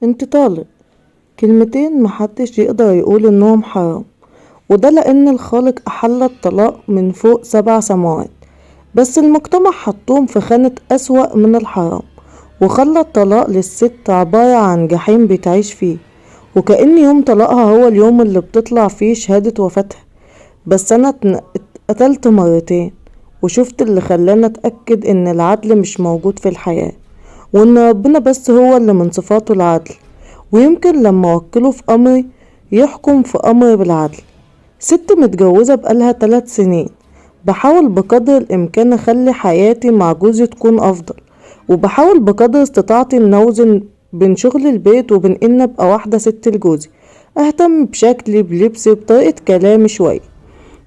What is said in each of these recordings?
انت طالق. كلمتين محدش يقدر يقول انهم حرام، وده لان الخالق احل الطلاق من فوق 7 سماوات. بس المجتمع حطهم في خانة اسوأ من الحرام، وخلى الطلاق للست عبارة عن جحيم بتعيش فيه، وكأن يوم طلاقها هو اليوم اللي بتطلع فيه شهادة وفاتها. بس انا اتقتلت مرتين، وشفت اللي خلاني اتأكد ان العدل مش موجود في الحياة، وان ربنا بس هو اللي من صفاته العدل، ويمكن لما اوكله في امري يحكم في امري بالعدل. ست متجوزة بقالها 3 سنين، بحاول بقدر الامكان اخلي حياتي مع جوزي تكون افضل، وبحاول بقدر استطاعتي ان اوزن بين شغل البيت وبين ان ابقى واحدة ست لجوزي، اهتم بشكلي بلبسي بطريقة كلامي شوية،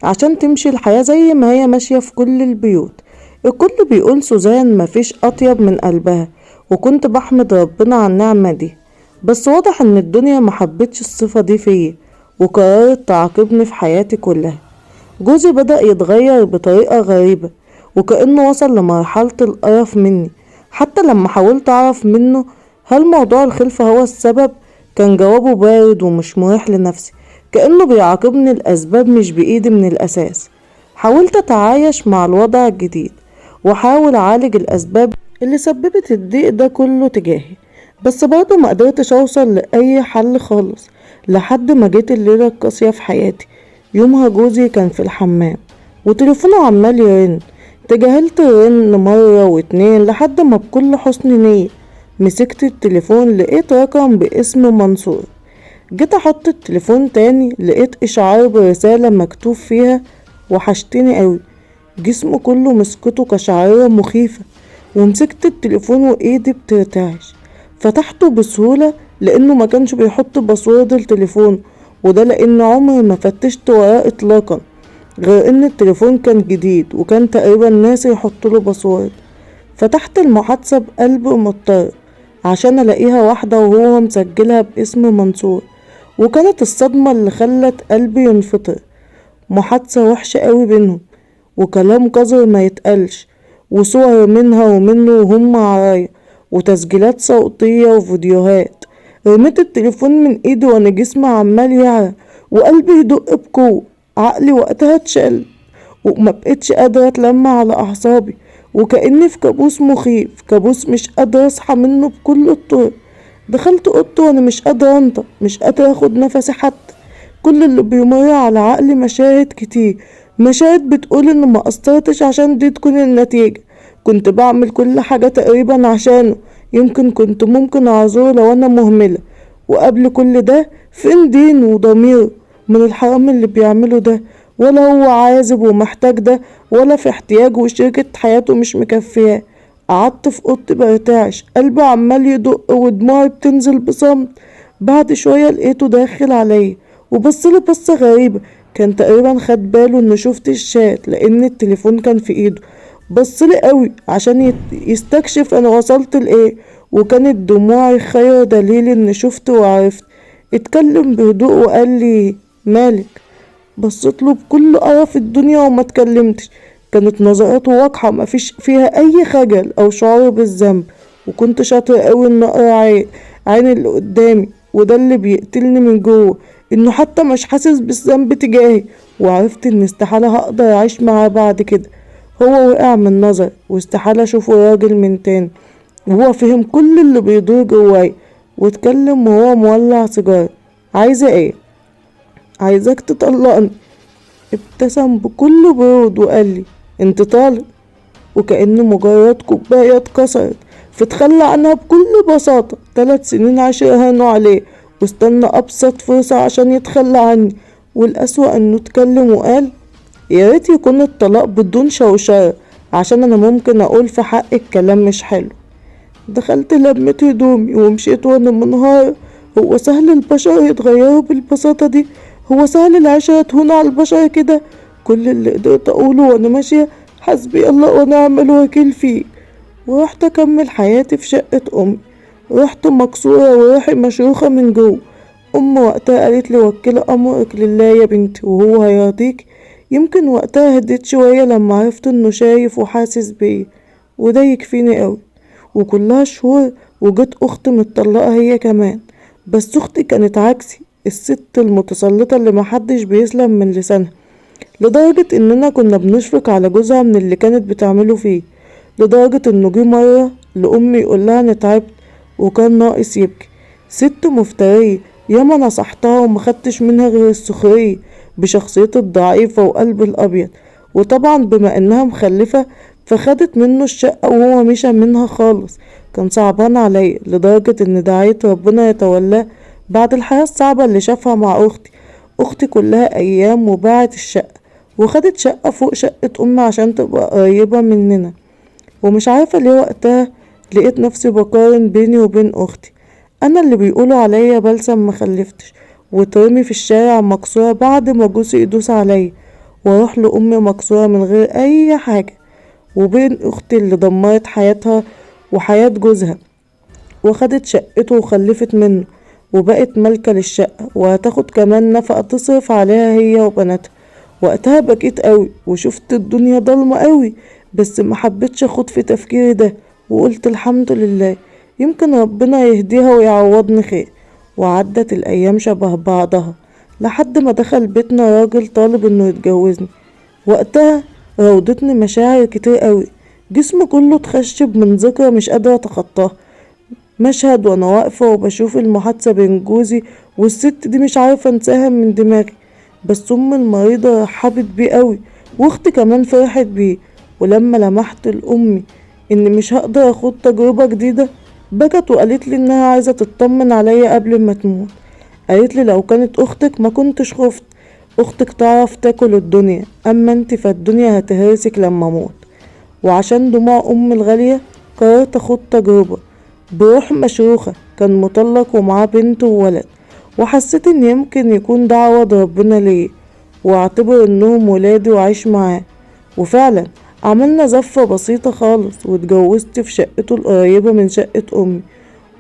عشان تمشي الحياة زي ما هي ماشية في كل البيوت. الكل بيقول سوزان مفيش أطيب من قلبها، وكنت بحمد ربنا على النعمة دي. بس واضح ان الدنيا محبتش الصفة دي فيا، وقررت تعاقبني في حياتي كلها. جوزي بدأ يتغير بطريقة غريبة، وكأنه وصل لمرحلة القرف مني. حتى لما حاولت أعرف منه هل موضوع الخلفة هو السبب، كان جوابه بارد ومش مريح لنفسي، كأنه بيعاقبني الأسباب مش بإيدي من الأساس. حاولت أتعايش مع الوضع الجديد، وحاول أعالج الأسباب اللي سببت الضيق ده كله تجاهي، بس برضه ما قدرتش أوصل لأي حل خالص، لحد ما جيت الليلة القاسية في حياتي. يومها جوزي كان في الحمام، وتليفونه عمال يرن. تجاهلت الرن مرة واتنين لحد ما بكل حسن نية مسكت التليفون، لقيت رقم باسم منصور. جيت احط التليفون تاني، لقيت اشعار برسالة مكتوب فيها: وحشتني قوي. جسمه كله مسكته كشعرية مخيفة، ومسكت التليفون وايدي بترتعش. فتحته بسهولة لانه ما كانش بيحط باسورد التليفون، وده لان عمري ما فتشت وراه اطلاقا، غير ان التليفون كان جديد وكان تقريبا ناسي يحطله باسورد. فتحت المحادثة بقلب مضطرب عشان الاقيها واحدة وهو مسجلها باسم منصور، وكانت الصدمة اللي خلت قلبي ينفطر. محادثة وحشة قوي بينهم، وكلام قذر ما يتقالش، وصور منها ومنه وهم عرايا، وتسجيلات صوتية وفيديوهات. رميت التليفون من ايدي وانا جسمي عمال يعرق وقلبي يدق بقوة. عقلي وقتها اتشل، وما بقتش قادرة اتلم على اعصابي، وكأني في كابوس مخيف، كابوس مش قادرة اصحى منه بكل الطرق. دخلت اوضتي وانا مش قادرة انطق، مش قادرة اخد نفسي حتى. كل اللي بيمر على عقلي مشاهد كتير، مشاهد بتقول ان ما قصرتش عشان دي تكون النتيجة. كنت بعمل كل حاجة تقريبا عشانه، يمكن كنت ممكن اعذره لو انا مهملة. وقبل كل ده فين دين وضمير من الحرام اللي بيعمله ده؟ ولا هو عازب ومحتاج ده، ولا في احتياج وشركة حياته مش مكفياه. قعدت في اوضتي برتعش، قلبي عمال يدق ودموعي بتنزل بصمت. بعد شوية لقيته داخل عليا وبصلي بصة غريبة. كان تقريبا خد باله ان شفت الشات لان التليفون كان في ايده. بصلي قوي عشان يستكشف انا وصلت لايه، وكانت دموعي خير دليل ان شفت وعرفت. اتكلم بهدوء وقال لي: مالك؟ بصيت له بكل قرف الدنيا وما اتكلمتش. كانت نظراته واضحة مفيش فيها اي خجل او شعور بالذنب، وكنت شاطر قوي ان اقرا عين اللي قدامي، وده اللي بيقتلني من جوه، انه حتى مش حاسس بالذنب تجاهي. وعرفت ان استحالة هقدر اعيش معاه بعد كده. هو وقع من نظر، واستحالة اشوفه راجل من تاني. وهو فهم كل اللي بيدور جواي، واتكلم وهو مولع سيجارة: عايزة ايه؟ عايزاك تطلقني. ابتسم بكل برود وقال لي: انت طالق. وكأن مجرد كوباية اتكسرت فتخلى عنها بكل بساطة. 3 سنين عاشرها هانوا عليه، واستنى أبسط فرصة عشان يتخلى عني. والأسوأ انه اتكلم وقال: يا ريت يكون الطلاق بدون شوشرة، عشان انا ممكن اقول في حق الكلام مش حلو. دخلت لميت هدومي ومشيت وانا منهار. هو سهل البشر يتغيروا بالبساطة دي؟ هو سهل العشرة تهون على البشر كده؟ كل اللي قدرت اقوله وانا ماشية: حسبي الله ونعم الوكيل فيه. ورحت اكمل حياتي في شقة امي. رحت مكسورة وروحي مشروخة من جوه. وقتها قالت لي: وكلي امرك لله يا بنتي وهو هيرضيك. يمكن وقتها هديت شوية لما عرفت انه شايف وحاسس بيا، وده يكفيني قوي. وكلها شهور وجت أختي متطلقة هي كمان. بس أختي كانت عكسي، الست المتسلطة اللي محدش بيسلم من لسانها، لدرجة إننا كنا بنشفق على جوزها من اللي كانت بتعمله فيه. لدرجة إنه جه مرة لأمي يقولها أنا تعبت وكان ناقص يبكي. ست مفترية، ياما نصحتها ومخدتش منها غير السخرية بشخصيتها الضعيفة وقلب الأبيض. وطبعا بما إنها مخلفة فخدت منه الشقة وهو مشى منها خالص. كان صعبان عليا لدرجة إن دعيت ربنا يتولاه بعد الحياة الصعبة اللي شافها مع أختي. أختي كلها أيام وباعت الشقة وخدت شقة فوق شقة أمي عشان تبقى قريبة مننا. ومش عارفة ليه وقتها لقيت نفسي بقارن بيني وبين أختي. أنا اللي بيقولوا عليا بلسم مخلفتش وترمي في الشارع مكسورة بعد ما جوزي يدوس عليا، واروح لأمي مكسورة من غير أي حاجة، وبين أختي اللي دمرت حياتها وحياة جوزها وخدت شقته وخلفت منه وبقت مالكة للشقة وهتاخد كمان نفقة تصرف عليها هي وبناتها. وقتها بكيت قوي وشفت الدنيا ضلمة قوي، بس ما حبيتش اخد في تفكيري ده وقلت الحمد لله، يمكن ربنا يهديها ويعوضني خير. وعدت الايام شبه بعضها لحد ما دخل بيتنا راجل طالب انه يتجوزني. وقتها راودتني مشاعر كتير قوي، جسمي كله اتخشب من ذكرى مش قادرة اتخطاها. مشهد وانا واقفة وبشوف المحادثة بين جوزي والست دي مش عارفة انساها من دماغي. بس ام المريضة رحبت بيه قوي واختي كمان فرحت بيه. ولما لمحت لأمي إني مش هقدر أخوض تجربة جديدة بكت وقالت لي إنها عايزة تطمن عليا قبل ما تموت. قالت لي لو كانت أختك ما كنتش خفت، أختك تعرف تاكل الدنيا، أما انت فالدنيا هتهرسك لما أموت. وعشان دموع أمي الغالية قررت أخوض تجربة بروح مشروخة. كان مطلق ومعاه بنت وولد، وحسيت إن يمكن يكون ده عوض ربنا ليا واعتبر إنهم ولادي وعيش معاه. وفعلا عملنا زفة بسيطة خالص واتجوزت في شقته القريبة من شقة أمي،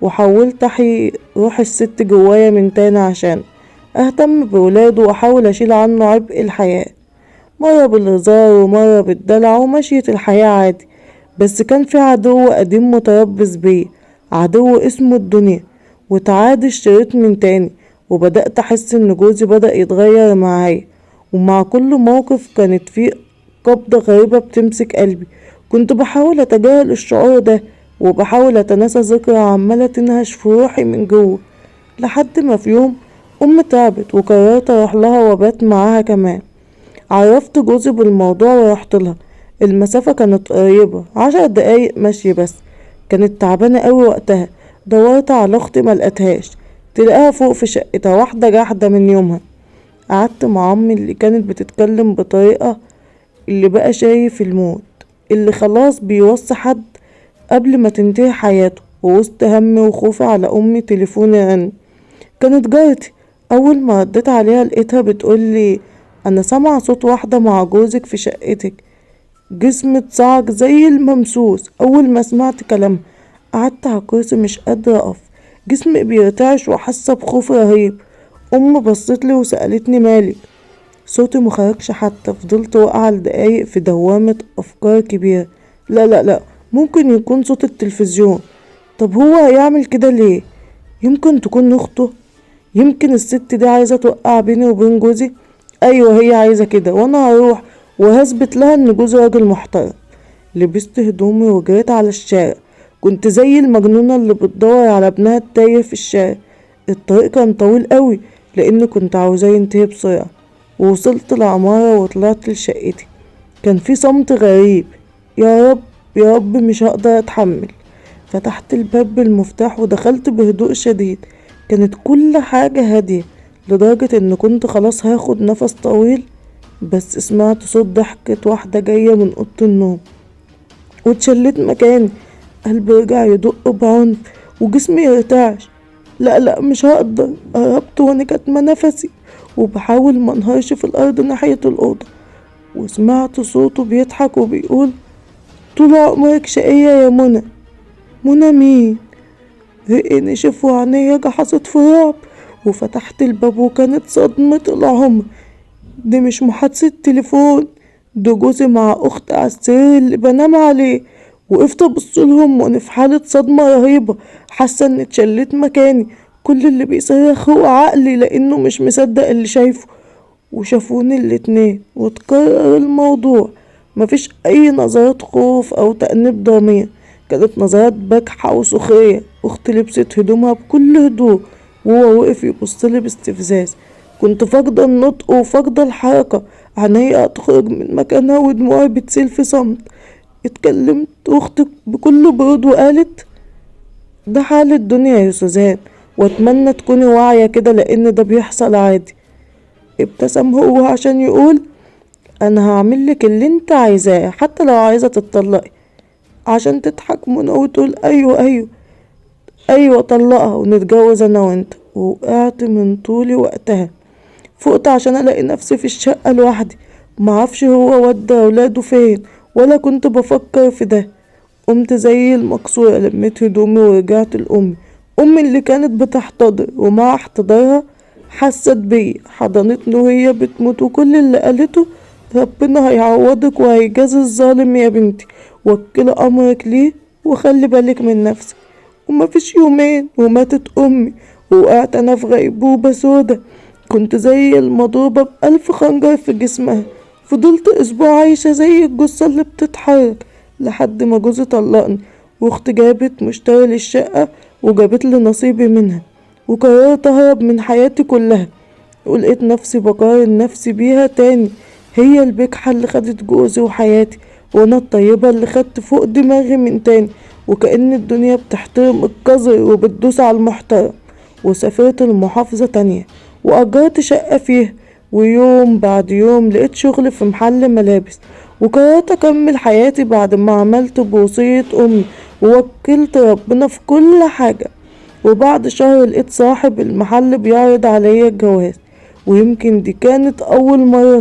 وحاولت أحيي روح الست جوايا من تاني عشان أهتم بولاده وأحاول أشيل عنه عبء الحياة، مرة بالهزار ومرة بالدلع ومشيت الحياة عادي. بس كان في عدو قديم متربص بيه، عدو اسمه الدنيا. وتعاد اشتريت من تاني وبدأت أحس إن جوزي بدأ يتغير معايا، ومع كل موقف كانت فيه قبضة غريبة بتمسك قلبي. كنت بحاول أتجاهل الشعور ده وبحاول أتناسى ذكرى عمالة تنهش في روحي من جوه، لحد ما في يوم أمي تعبت وقررت أروح لها وبات معاها كمان. عرفت جوزي بالموضوع ورحت لها. المسافة كانت قريبة 10 دقايق مشي بس. كانت تعبانة قوي وقتها، دورت على أختي ملقتهاش، تلاقيها فوق في شقتها واحدة جاحدة من يومها. قعدت مع أمي اللي كانت بتتكلم بطريقة اللي بقى شايف الموت، اللي خلاص بيوصي حد قبل ما تنتهي حياته. ووسط همي وخوفي على أمي تليفوني رن. كانت جارتي. أول ما رديت عليها لقيتها بتقولي أنا سامعة صوت واحدة مع جوزك في شقتك. جسمي اتصعق زي الممسوس أول ما سمعت كلامها. قعدت على الكرسي مش قادرة أقف، جسمي بيرتعش وحاسة بخوف رهيب. أم بصتلي وسألتني مالك. صوتي مخرجش حتى، فضلت واقعة لدقايق في دوامة أفكار كبيرة. لا لا لا، ممكن يكون صوت التلفزيون. طب هو هيعمل كده ليه؟ يمكن تكون أخته، يمكن الست دي عايزة توقع بيني وبين جوزي. أيوة هي عايزة كده، وأنا هروح وهثبت لها إن جوزي راجل محترم. لبست هدومي وجريت على الشارع. كنت زي المجنونة اللي بتدور على ابنها التايه في الشارع. الطريق كان طويل قوي لأني كنت عاوزاه ينتهي بسرعة. ووصلت العمارة وطلعت لشقتي. كان في صمت غريب. يا رب يا رب مش هقدر اتحمل. فتحت الباب بالمفتاح ودخلت بهدوء شديد. كانت كل حاجة هادية لدرجة ان كنت خلاص هاخد نفس طويل، بس سمعت صوت ضحكة واحدة جاية من اوضة النوم واتشلت مكاني. قلبي رجع يدق بعنف وجسمي يرتعش. لا لا مش هقدر. قربت وانا كاتمة نفسي وبحاول منهارش في الارض ناحية الاوضة، وسمعت صوته بيضحك وبيقول طول عمرك شقية يا منى. منى مين؟ رقي نشف وعينيا جحظت في رعب، وفتحت الباب وكانت صدمة العمر. دي مش محادثة تليفون، ده جوزي مع اخت على السرير اللي بنام عليه، وقفت ابصلهم وانا في حالة صدمة رهيبة، حاسة اني اتشلت مكاني. كل اللي بيصرخ هو عقلي لانه مش مصدق اللي شايفه. وشافوني الاتنين واتكرر الموضوع. مفيش اي نظرات خوف او تأنيب ضمير، كانت نظرات بجحة وسخرية. اختي لبست هدومها بكل هدوء وهو وقف يبصلي باستفزاز. كنت فاقدة النطق وفاقدة الحركة، عينيا هتخرج من مكانها ودموعي بتسيل في صمت. اتكلمت اختي بكل برود وقالت: ده حال الدنيا يا سوزان، واتمنى تكوني واعية كده لان ده بيحصل عادي. ابتسم هو عشان يقول: انا هعملك اللي انت عايزاه حتى لو عايزة تتطلقي. عشان تضحك منى وتقول: ايوه ايوه ايوه طلقها ونتجوز انا وانت. وقعت من طولي وقتها. فقت عشان الاقي نفسي في الشقة لوحدي، معرفش هو ودى اولاده فين ولا كنت بفكر في ده. قمت زي المكسورة، لميت هدومي ورجعت لأمي. أمي اللي كانت بتحتضر، ومع احتضارها حست بي، حضنتني وهي بتموت وكل اللي قالته: ربنا هيعوضك وهيجازي الظالم يا بنتي، وكل أمرك ليه وخلي بالك من نفسك. ومفيش يومين وماتت أمي، ووقعت أنا في غيبوبة سودا. كنت زي المضروبة بألف خنجر في جسمها. فضلت أسبوع عايشة زي الجثة اللي بتتحرك لحد ما جوزي طلقني، واختي جابت مشتري للشقة وجابت لي نصيبي منها. وقررت أهرب من حياتي كلها، ولقيت نفسي بقارن نفسي بيها تاني. هي البجحة اللي خدت جوزي وحياتي، وانا الطيبة اللي خدت فوق دماغي من تاني. وكأن الدنيا بتحترم القذر وبتدوس على المحترم. وسافرت لمحافظة تانية وأجرت شقة فيها، ويوم بعد يوم لقيت شغل في محل ملابس. وقررت أكمل حياتي بعد ما عملت بوصية أمي ووكلت ربنا في كل حاجة. وبعد شهر لقيت صاحب المحل بيعرض عليا الجواز، ويمكن دي كانت أول مرة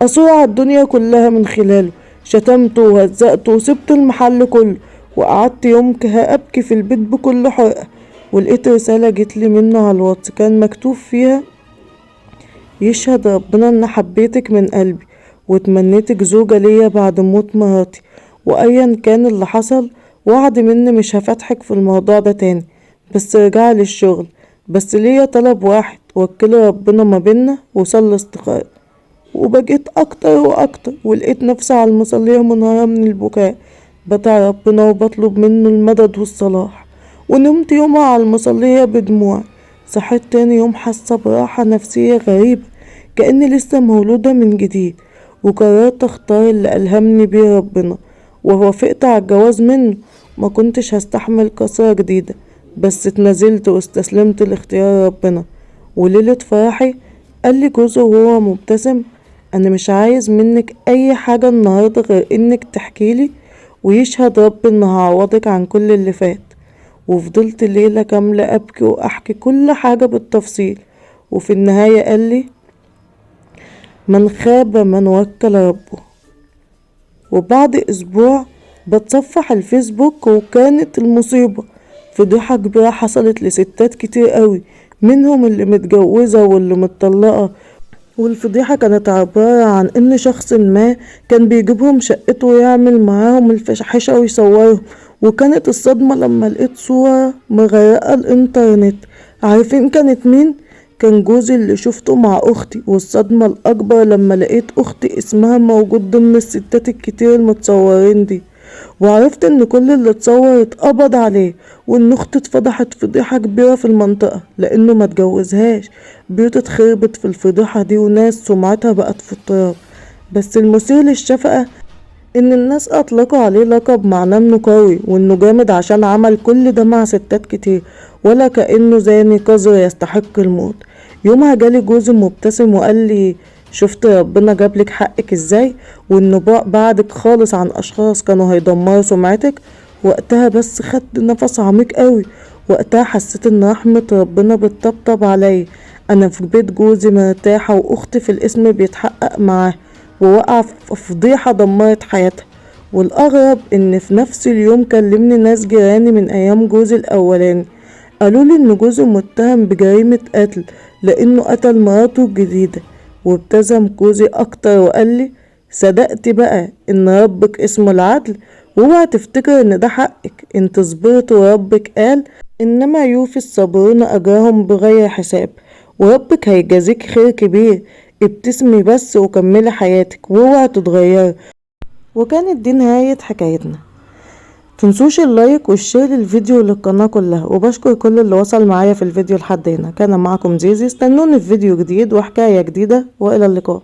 أصور على الدنيا كلها من خلاله. شتمته وهزقته وسبت المحل كله، وقعدت يوم كها أبكي في البيت بكل حرقة. ولقيت رسالة جتلي منه على الواتس، كان مكتوب فيها: يشهد ربنا ان حبيتك من قلبي وتمنيتك زوجة ليا بعد موت مراتي، وايا كان اللي حصل وعد مني مش هفتحك في الموضوع ده تاني، بس رجع للشغل. بس ليا طلب واحد: وكلي ربنا ما بينا وصلي استخارة. وبجيت اكتر واكتر، ولقيت نفسي على المصلية منهارة من البكاء، بدعي ربنا وبطلب منه المدد والصلاح. ونمت يومها على المصلية بدموع. صحيت تاني يوم حاسة براحة نفسية غريبة، كأني لسه مولودة من جديد. وقررت اختار اللي ألهمني بيه ربنا، ووافقت على الجواز منه. ما كنتش هستحمل كسرة جديدة، بس اتنازلت واستسلمت لاختيار ربنا. وليلة فرحي قالي جوزه وهو مبتسم: انا مش عايز منك اي حاجة النهاردة غير انك تحكيلي، ويشهد رب ان هعوضك عن كل اللي فات. وفضلت ليلة كاملة ابكي واحكي كل حاجة بالتفصيل. وفي النهاية قالي: من خاب من وكل ربه. وبعد اسبوع بتصفح الفيسبوك، وكانت المصيبة فضيحة كبيرة حصلت لستات كتير قوي، منهم اللي متجوزة واللي متطلقة. والفضيحة كانت عبارة عن ان شخص ما كان بيجيبهم شقته ويعمل معاهم الفشحشة ويصورهم. وكانت الصدمة لما لقيت صورة مغرقة الانترنت. عارفين كانت مين؟ كان جوزي اللي شفته مع اختي. والصدمة الاكبر لما لقيت اختي اسمها موجود ضمن الستات الكتير المتصورين دي، وعرفت ان كل اللي اتصور اتقبض عليه، وان اختي اتفضحت فضيحة كبيرة في المنطقة لانه ما اتجوزهاش. بيوت اتخربت في الفضيحة دي وناس سمعتها بقت في التراب. بس المثير للشفقة ان الناس اطلقوا عليه لقب معناه انه قوي وانه جامد عشان عمل كل ده مع ستات كتير، ولا كأنه زاني قذر يستحق الموت. يومها جالي جوزي مبتسم وقال لي: شفت ربنا جابلك حقك ازاي، وانه بعدك خالص عن اشخاص كانوا هيدمروا سمعتك. وقتها بس خدت نفس عميق قوي. وقتها حسيت ان رحمة ربنا بتطبطب عليا. انا في بيت جوزي مرتاحة، واختي في الاسم بيتحقق معاه، ووقع في فضيحة دمرت حياتها. والاغرب ان في نفس اليوم كلمني ناس جيراني من ايام جوزي الاولاني، قالولي ان جوزي متهم بجريمة قتل لانه قتل مراته الجديدة. وابتسم جوزي اكتر وقالي: صدقتي بقى ان ربك اسمه العدل، واوعى تفتكر ان ده حقك، انت صبرت وربك قال انما يوفي الصابرون اجرهم بغير حساب، وربك هيجازيك خير كبير. ابتسمي بس وكملي حياتك واوعى تتغيري. وكانت دي نهاية حكايتنا. تنسوش اللايك والشير للفيديو للقناة كلها، وبشكر كل اللي وصل معايا في الفيديو لحد هنا. كان معكم زيزي، استنوني في فيديو جديد وحكاية جديدة، والى اللقاء.